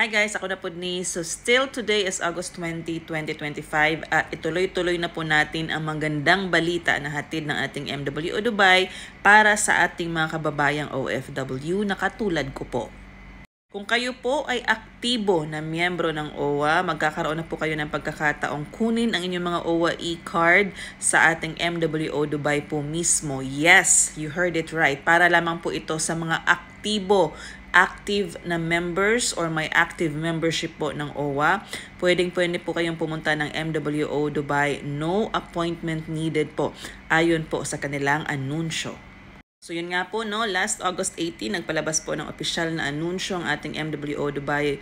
Hi guys, ako na po ni. So still today is August 20, 2025 at ituloy-tuloy na po natin ang magandang balita na hatid ng ating MWO Dubai para sa ating mga kababayang OFW na katulad ko po. Kung kayo po ay aktibo na miyembro ng OWA, magkakaroon na po kayo ng pagkakataong kunin ang inyong mga OWA e-card sa ating MWO Dubai po mismo. Yes, you heard it right. Para lamang po ito sa mga active na members or may active membership po ng OWA. Pwede po kayong pumunta ng MWO Dubai. No appointment needed po. Ayon po sa kanilang anunsyo. So yun nga po, no, last August 18, nagpalabas po ng opisyal na anunsyo ang ating MWO Dubai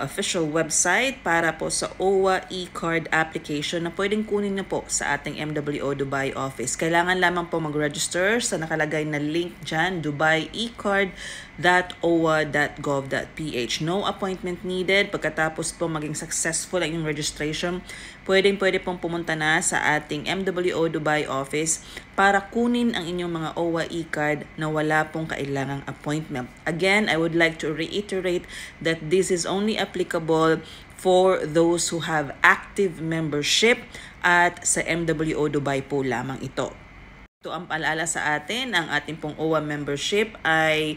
official website para po sa OWA e-card application na pwedeng kunin na po sa ating MWO Dubai office. Kailangan lamang po mag-register sa nakalagay na link dyan, dubaiecard.owa.gov.ph. No appointment needed. Pagkatapos po maging successful ang inyong registration, pwede pong pumunta na sa ating MWO Dubai office para kunin ang inyong mga OWA e-card na wala pong kailangang appointment. Again, I would like to reiterate that this is only applicable for those who have active membership at sa MWO Dubai po lamang ito. Ito ang paalala sa atin, ang ating pong OWA membership ay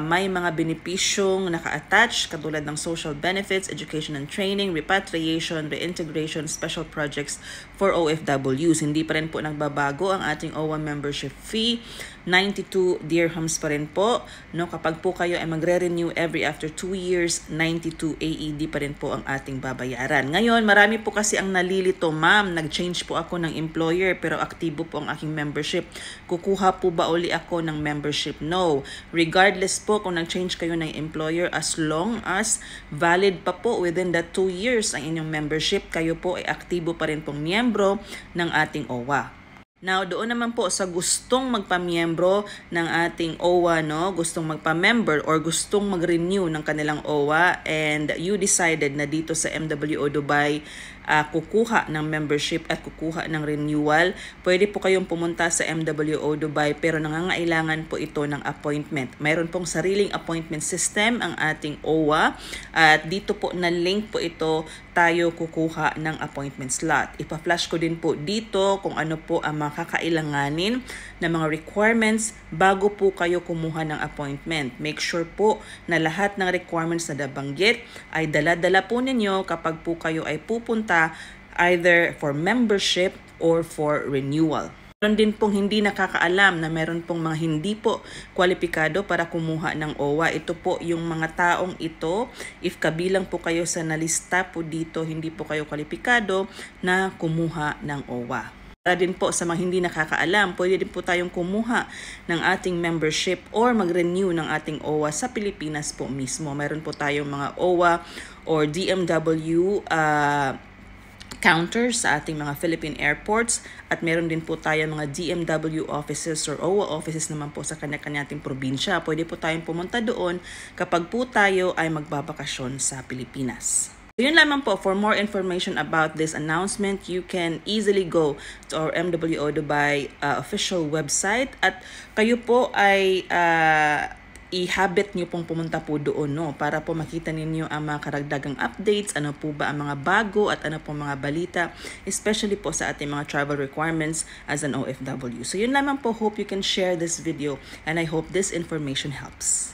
may mga benepisyong naka-attach katulad ng social benefits, education and training, repatriation, reintegration, special projects for OFWs. Hindi pa rin po nagbabago ang ating OWA membership fee. 92 dirhams pa rin po. No, kapag po kayo ay magre-renew every after 2 years, 92 AED pa rin po ang ating babayaran. Ngayon, marami po kasi ang nalilito, ma'am, nag-change po ako ng employer pero aktibo po ang aking membership. Kukuha po ba uli ako ng membership? No. Regardless po kung nag-change kayo ng employer, as long as valid pa po within that 2 years ang inyong membership, kayo po ay aktibo pa rin pong miyembro ng ating OWA. Now, doon naman po sa gustong magpamiyembro ng ating OWA, no? Gustong magpa-member or gustong mag-renew ng kanilang OWA and you decided na dito sa MWO Dubai kukuha ng membership at kukuha ng renewal, pwede po kayong pumunta sa MWO Dubai pero nangangailangan po ito ng appointment. Mayroon pong sariling appointment system ang ating OWA at dito po na link po ito tayo kukuha ng appointment slot. Ipa-flash ko din po dito kung ano po ang makakailanganin na mga requirements bago po kayo kumuha ng appointment. Make sure po na lahat ng requirements na nabanggit ay dala-dala po ninyo kapag po kayo ay pupunta either for membership or for renewal. Meron din pong hindi nakakaalam na meron pong mga hindi po kwalipikado para kumuha ng OWA. Ito po yung mga taong ito, if kabilang po kayo sa nalista po dito, hindi po kayo kwalipikado na kumuha ng OWA. Para din po sa mga hindi nakakaalam, pwede din po tayong kumuha ng ating membership or mag-renew ng ating OWA sa Pilipinas po mismo. Meron po tayong mga OWA or DMW counters sa ating mga Philippine airports at meron din po tayo mga DMW offices or OWA offices naman po sa kanya-kanya ating probinsya. Pwede po tayong pumunta doon kapag po tayo ay magbabakasyon sa Pilipinas. So yun lamang po. For more information about this announcement, you can easily go to our MWO Dubai official website at kayo po ay i-habit nyo pong pumunta po doon, no, para po makita ninyo ang mga karagdagang updates, ano po ba ang mga bago at ano po mga balita, especially po sa ating mga travel requirements as an OFW. So yun lamang po. Hope you can share this video and I hope this information helps.